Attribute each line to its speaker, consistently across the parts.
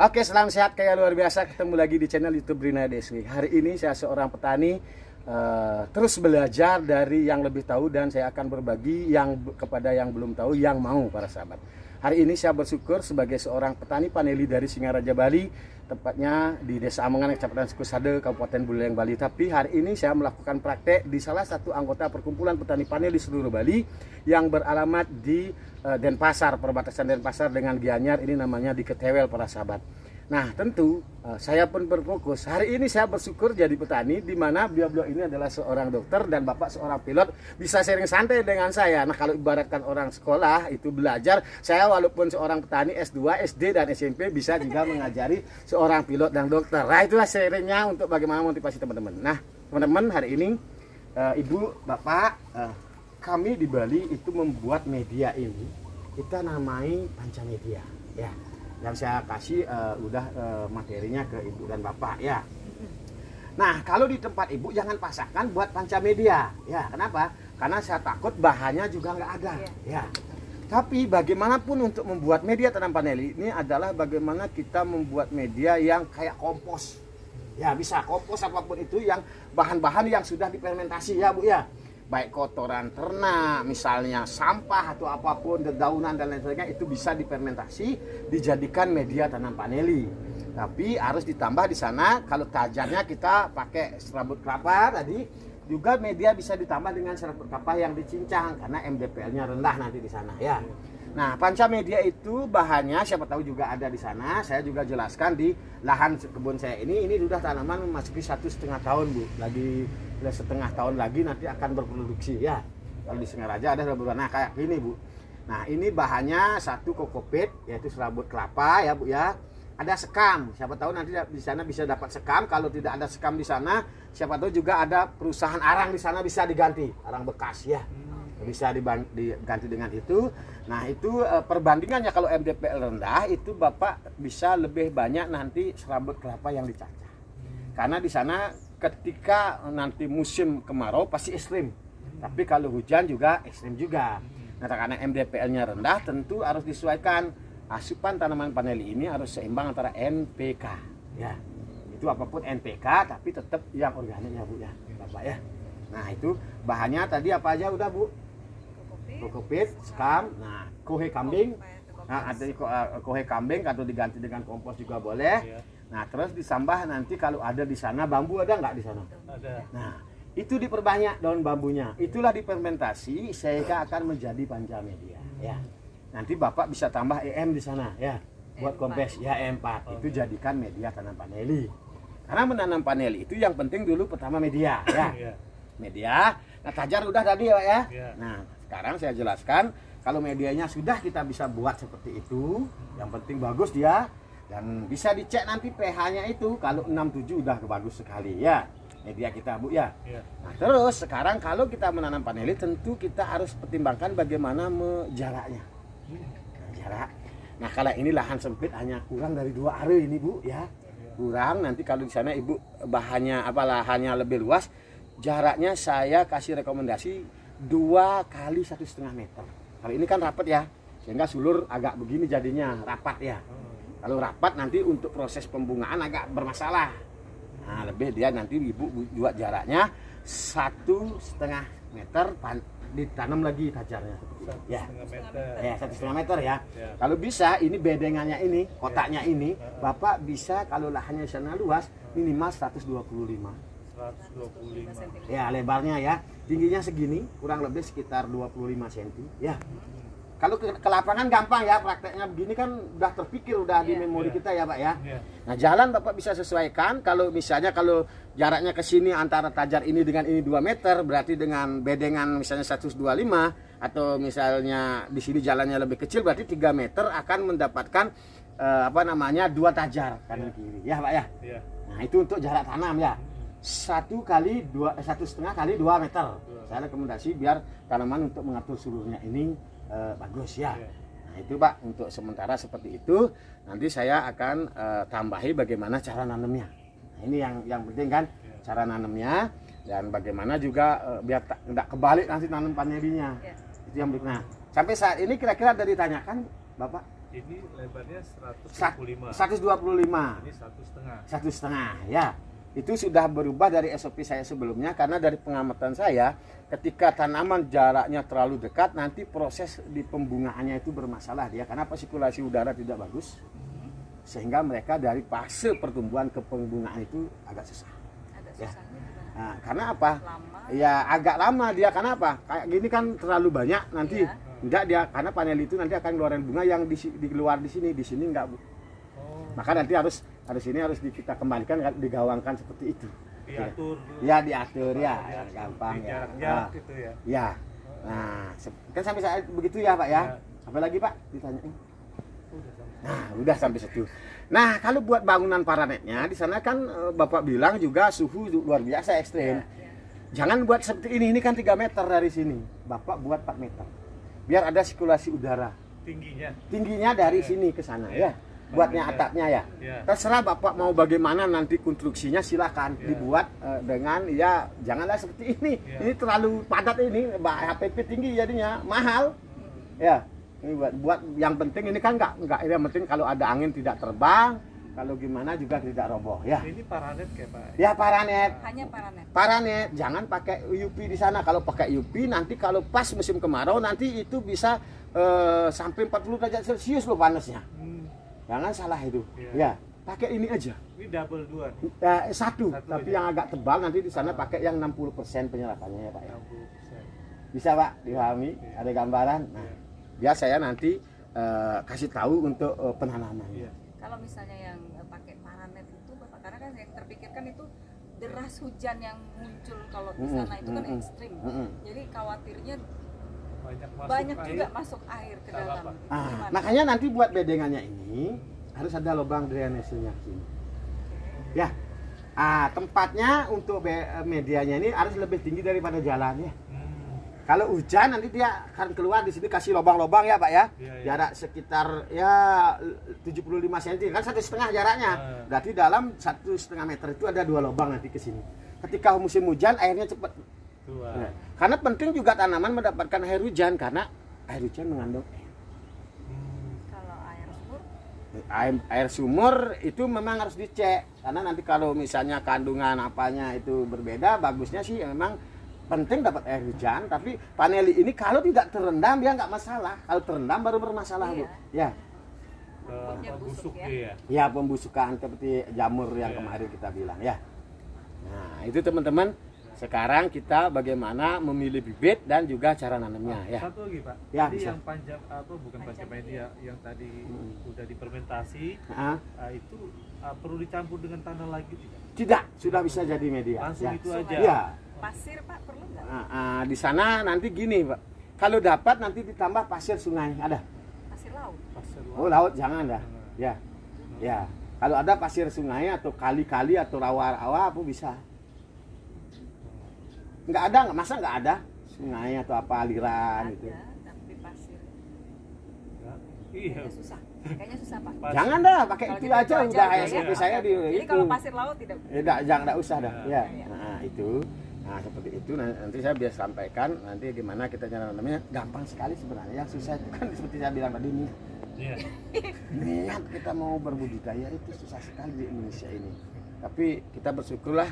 Speaker 1: Oke, salam sehat kayak luar biasa. Ketemu lagi di channel YouTube Rina DSW. Hari ini saya seorang petani terus belajar dari yang lebih tahu, dan saya akan berbagi kepada yang belum tahu, yang mau, para sahabat. Hari ini saya bersyukur sebagai seorang petani paneli dari Singaraja, Bali, tepatnya di Desa Amengan, Kecamatan Sukusade, Kabupaten Buleleng, Bali. Tapi hari ini saya melakukan praktek di salah satu anggota perkumpulan petani paneli seluruh Bali yang beralamat di Denpasar, perbatasan Denpasar dengan Gianyar. Ini namanya di Ketewel, para sahabat. Nah, tentu saya pun berfokus. Hari ini saya bersyukur jadi petani, di mana beliau ini adalah seorang dokter dan bapak seorang pilot, bisa sharing santai dengan saya. Nah, kalau ibaratkan orang sekolah itu belajar, saya walaupun seorang petani S2, SD dan SMP bisa juga mengajari seorang pilot dan dokter. Nah, itulah sharingnya untuk bagaimana motivasi teman-teman. Nah, teman-teman, hari ini ibu, bapak, kami di Bali itu membuat media ini, kita namai Pancamedia, ya. Yang saya kasih materinya ke ibu dan bapak, ya. Nah, kalau di tempat ibu jangan pasangkan buat Pancamedia, ya. Kenapa? Karena saya takut bahannya juga nggak ada, ya. Tapi bagaimanapun untuk membuat media tanam paneli ini adalah bagaimana kita membuat media yang kayak kompos, ya. Bisa kompos apapun itu, yang bahan-bahan yang sudah difermentasi, ya Bu, ya. Baik kotoran ternak, misalnya sampah atau apapun, dedaunan dan lain sebagainya, itu bisa difermentasi, dijadikan media tanam paneli. Tapi harus ditambah di sana, kalau tajarnya kita pakai serabut kelapa tadi, juga media bisa ditambah dengan serabut kelapa yang dicincang karena MDPL-nya rendah nanti di sana, ya. Nah, Pancamedia itu bahannya siapa tahu juga ada di sana. Saya juga jelaskan di lahan kebun saya ini sudah tanaman memasuki 1,5 tahun, Bu. Lagi setengah tahun lagi nanti akan berproduksi, ya. Kalau di Singaraja ada serabut, nah kayak gini, Bu. Nah, ini bahannya satu kokopit, yaitu serabut kelapa, ya Bu, ya. Ada sekam, siapa tahu nanti di sana bisa dapat sekam. Kalau tidak ada sekam di sana, siapa tahu juga ada perusahaan arang di sana, bisa diganti, arang bekas, ya. Bisa diganti dengan itu. Nah, itu perbandingannya kalau MDPL rendah itu Bapak bisa lebih banyak nanti serabut kelapa yang dicacah. Karena di sana ketika nanti musim kemarau pasti ekstrim. Tapi kalau hujan juga ekstrim juga. Nah, karena MDPL-nya rendah, tentu harus disesuaikan. Asupan tanaman paneli ini harus seimbang antara NPK, ya. Itu apapun NPK, tapi tetap yang organik, ya Bu, ya, Bapak, ya. Nah, itu bahannya tadi apa aja udah, Bu? Kokopit, sekam, nah kohe kambing, nah ada kohe kambing atau diganti dengan kompos juga boleh. Nah, terus ditambah nanti kalau ada di sana bambu, ada nggak di sana? Ada. Nah, itu diperbanyak daun bambunya. Itulah difermentasi sehingga akan menjadi Pancamedia, ya. Nanti Bapak bisa tambah EM di sana, ya, buat kompes, ya, E4. Itu jadikan media tanam paneli. Karena menanam paneli itu yang penting dulu pertama media, ya. Media. Nah, tajar udah tadi, Pak, ya. Nah, sekarang saya jelaskan, kalau medianya sudah kita bisa buat seperti itu, yang penting bagus dia, dan bisa dicek nanti pH-nya itu, kalau 67 udah bagus sekali, ya, media kita, Bu, ya. Nah, terus sekarang kalau kita menanam paneli, tentu kita harus pertimbangkan bagaimana jaraknya. Nah, jarak. Nah, kalau ini lahan sempit hanya kurang dari 2 are ini, Bu, ya. Kurang, nanti kalau di sana Ibu bahannya lahannya lebih luas, jaraknya saya kasih rekomendasi 2 kali 1,5 meter. Kalau ini kan rapat, ya, sehingga sulur agak begini jadinya rapat, ya. Kalau rapat nanti untuk proses pembungaan agak bermasalah. Nah, lebih dia nanti Ibu buat jaraknya 1,5 meter, ditanam lagi tajarnya, ya. 1,5 meter, ya. Kalau bisa ini bedengannya ini, kotaknya ini, Bapak bisa kalau lahannya sana luas minimal 125. Ya, lebarnya, ya. Tingginya segini, kurang lebih sekitar 25 cm, ya. Kalau ke lapangan gampang, ya, prakteknya begini kan udah terpikir, udah di memori kita, ya, Pak, ya. Nah, jalan Bapak bisa sesuaikan. Kalau misalnya kalau jaraknya ke sini antara tajar ini dengan ini 2 meter, berarti dengan bedengan misalnya 125, atau misalnya di sini jalannya lebih kecil, berarti 3 meter akan mendapatkan 2 tajar kanan kiri, ya, Pak, ya. Nah, itu untuk jarak tanam, ya. 1,5 kali 2 meter. Saya rekomendasi biar tanaman untuk mengatur seluruhnya ini bagus, ya. Nah, itu, Pak, untuk sementara seperti itu. Nanti saya akan tambahi bagaimana cara nanamnya. Nah, ini yang penting kan, cara nanamnya, dan bagaimana juga biar tidak kebalik nanti nanam panelinya. Itu yang berikutnya. Sampai saat ini kira-kira ada ditanyakan, Bapak?
Speaker 2: Ini lebarnya 125.
Speaker 1: 125.
Speaker 2: Ini 1,5.
Speaker 1: 1,5 ya. Itu sudah berubah dari SOP saya sebelumnya, karena dari pengamatan saya ketika tanaman jaraknya terlalu dekat nanti proses di pembungaannya itu bermasalah dia, karena sirkulasi udara tidak bagus, sehingga mereka dari fase pertumbuhan ke pembungaan itu agak susah. Ya. Nah, karena apa?
Speaker 3: Lama.
Speaker 1: Ya agak lama dia, karena apa? Kayak gini kan terlalu banyak nanti.
Speaker 3: Iya.
Speaker 1: Enggak dia, karena panel itu nanti akan keluarin bunga yang di luar di sini enggak, Bu. Maka nanti harus ini harus kita kembalikan, digawangkan seperti itu.
Speaker 2: Diatur.
Speaker 1: Ya diatur ya, gampang ya.
Speaker 2: Jarak gitu ya.
Speaker 1: Ya. Nah, kan sampai saat begitu ya, Pak ya.
Speaker 2: Ya.
Speaker 1: Apa lagi, Pak? Ditanyain.
Speaker 2: Udah sampai.
Speaker 1: Nah, udah sampai situ. Nah, kalau buat bangunan paranetnya di sana kan Bapak bilang juga suhu luar biasa ekstrim. Jangan buat seperti ini kan 3 meter dari sini. Bapak buat 4 meter. Biar ada sirkulasi udara. Tingginya dari sini ke sana ya. Buatnya atapnya ya. Terserah Bapak mau bagaimana nanti konstruksinya, silakan dibuat dengan ya janganlah seperti ini. Ini terlalu padat ini, HPP tinggi jadinya mahal. Ya. Ini buat yang penting ini kan enggak yang penting kalau ada angin tidak terbang, kalau gimana juga tidak roboh ya.
Speaker 2: Ini paranet kayak Pak.
Speaker 1: Ya paranet.
Speaker 3: Hanya paranet.
Speaker 1: Paranet, jangan pakai UV di sana. Kalau pakai UV nanti kalau pas musim kemarau nanti itu bisa sampai 40 derajat Celcius loh panasnya. Jangan salah itu. Ya, pakai ini aja.
Speaker 2: Ini double 2.
Speaker 1: Satu tapi
Speaker 2: aja.
Speaker 1: yang agak tebal nanti di sana pakai yang 60% penyerapannya ya Pak ya.
Speaker 2: 60%.
Speaker 1: Bisa Pak, dipahami? Ada gambaran. Nah, biar saya nanti kasih tahu untuk penanamannya.
Speaker 3: Kalau misalnya yang pakai paranet itu Bapak, karena kan yang terpikirkan itu deras hujan yang muncul kalau di sana itu kan ekstrim. Jadi khawatirnya banyak juga masuk air ke dalam.
Speaker 1: Makanya nanti buat bedengannya ini harus ada lubang drainasenya sini. Ya. Tempatnya untuk medianya ini harus lebih tinggi daripada jalan ya. Kalau hujan nanti dia akan keluar di sini, kasih lubang-lubang ya Pak ya. Jarak sekitar ya 75 cm kan 1,5 jaraknya. Berarti dalam 1,5 meter itu ada 2 lubang nanti ke sini. Ketika musim hujan airnya cepat. Nah, karena penting juga tanaman mendapatkan air hujan, karena air hujan mengandung air.
Speaker 3: Kalau air sumur?
Speaker 1: Air sumur itu memang harus dicek, karena nanti kalau misalnya kandungan apanya itu berbeda, bagusnya sih memang penting dapat air hujan. Tapi paneli ini kalau tidak terendam dia nggak masalah, kalau terendam baru bermasalah Bu. Ya.
Speaker 2: Busuk
Speaker 3: ya.
Speaker 2: ya.
Speaker 1: Ya, pembusukan seperti jamur yang kemarin kita bilang ya. Nah, itu teman-teman. Sekarang kita bagaimana memilih bibit dan juga cara nanamnya ya.
Speaker 2: Satu lagi Pak.
Speaker 1: Ya,
Speaker 2: jadi
Speaker 1: bisa.
Speaker 2: yang panjang bukan panjang media yang tadi udah difermentasi, itu perlu dicampur dengan tanah lagi tidak?
Speaker 1: Tidak, sudah bisa jadi media.
Speaker 2: Langsung
Speaker 1: ya.
Speaker 2: itu aja.
Speaker 1: Ya.
Speaker 3: Pasir Pak perlu nggak?
Speaker 1: Di sana nanti gini Pak. Kalau dapat nanti ditambah pasir sungai ada.
Speaker 3: Pasir laut.
Speaker 2: Pasir
Speaker 1: Oh laut jangan dah. Ya. Ya. Kalau ada pasir sungai atau kali-kali atau rawa-rawa apa bisa. Nggak ada, masa nggak ada sungai atau apa aliran gitu.
Speaker 3: Tapi pasir.
Speaker 2: Iya.
Speaker 3: Kayaknya susah Pak.
Speaker 1: Jangan dah, pakai
Speaker 3: Kalau
Speaker 1: itu
Speaker 3: gitu
Speaker 1: aja udah
Speaker 3: ya.
Speaker 1: SOP saya di
Speaker 3: Jadi
Speaker 1: itu.
Speaker 3: kalau pasir laut tidak.
Speaker 1: Jangan usah dah. Ya.
Speaker 3: Ya.
Speaker 1: Nah, itu. Nah, seperti itu nanti saya biasa sampaikan nanti gimana kita cara namanya, gampang sekali sebenarnya. Yang susah itu kan seperti saya bilang tadi nih.
Speaker 2: Iya.
Speaker 1: Niat kita mau berbudidaya itu susah sekali di Indonesia ini. Tapi kita bersyukurlah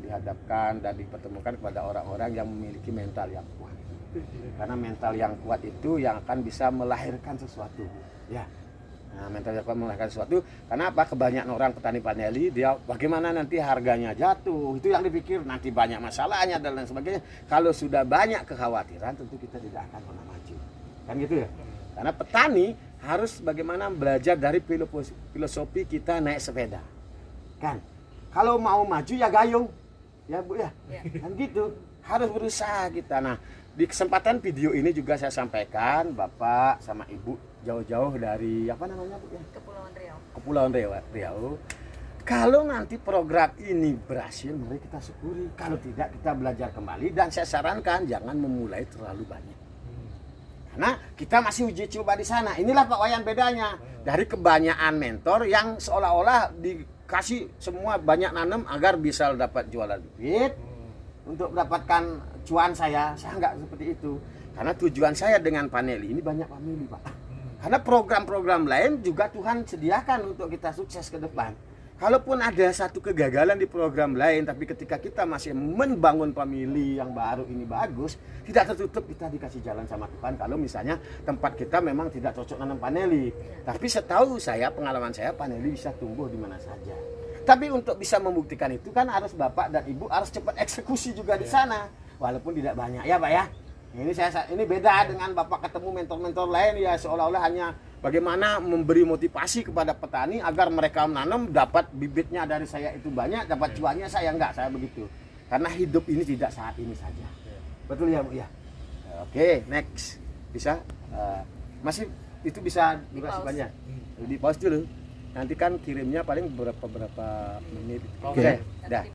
Speaker 1: dihadapkan dan dipertemukan kepada orang-orang yang memiliki mental yang kuat. Karena mental yang kuat itu yang akan bisa melahirkan sesuatu. Ya. Nah, mental yang kuat melahirkan sesuatu. Karena apa? Kebanyakan orang petani paneli dia bagaimana nanti harganya jatuh. Itu yang dipikir, nanti banyak masalahnya dan lain sebagainya. Kalau sudah banyak kekhawatiran tentu kita tidak akan pernah maju. Kan gitu ya? Karena petani harus bagaimana belajar dari filosofi kita naik sepeda. Kan? Kalau mau maju ya gayung. Ya Bu ya. Kan gitu. Harus berusaha kita. Nah, di kesempatan video ini juga saya sampaikan Bapak sama Ibu jauh-jauh dari apa namanya Bu ya?
Speaker 3: Kepulauan Riau.
Speaker 1: Kepulauan Riau. Kalau nanti program ini berhasil, mari kita syukuri. Kalau tidak, kita belajar kembali. Dan saya sarankan jangan memulai terlalu banyak. Karena kita masih uji coba di sana. Inilah Pak Wayan bedanya dari kebanyakan mentor yang seolah-olah dikasih semua banyak nanam agar bisa dapat jualan bibit untuk mendapatkan cuan saya nggak seperti itu. Karena tujuan saya dengan panel ini banyak famili Pak. Karena program-program lain juga Tuhan sediakan untuk kita sukses ke depan. Kalaupun ada satu kegagalan di program lain, tapi ketika kita masih membangun family yang baru ini bagus, tidak tertutup kita dikasih jalan sama Tuhan. Kalau misalnya tempat kita memang tidak cocok nanam paneli, tapi setahu saya, pengalaman saya, paneli bisa tumbuh di mana saja. Tapi untuk bisa membuktikan itu kan harus Bapak dan Ibu harus cepat eksekusi juga di sana, walaupun tidak banyak ya Pak ya. Ini beda dengan Bapak ketemu mentor-mentor lain ya, seolah-olah hanya bagaimana memberi motivasi kepada petani agar mereka menanam, dapat bibitnya dari saya itu banyak, dapat cuannya saya enggak, saya begitu. Karena hidup ini tidak saat ini saja. Betul ya Bu ya? Oke, next. Bisa masih itu bisa durasi banyak. Di pause dulu. Nanti kan kirimnya paling beberapa menit. Oke. Dah.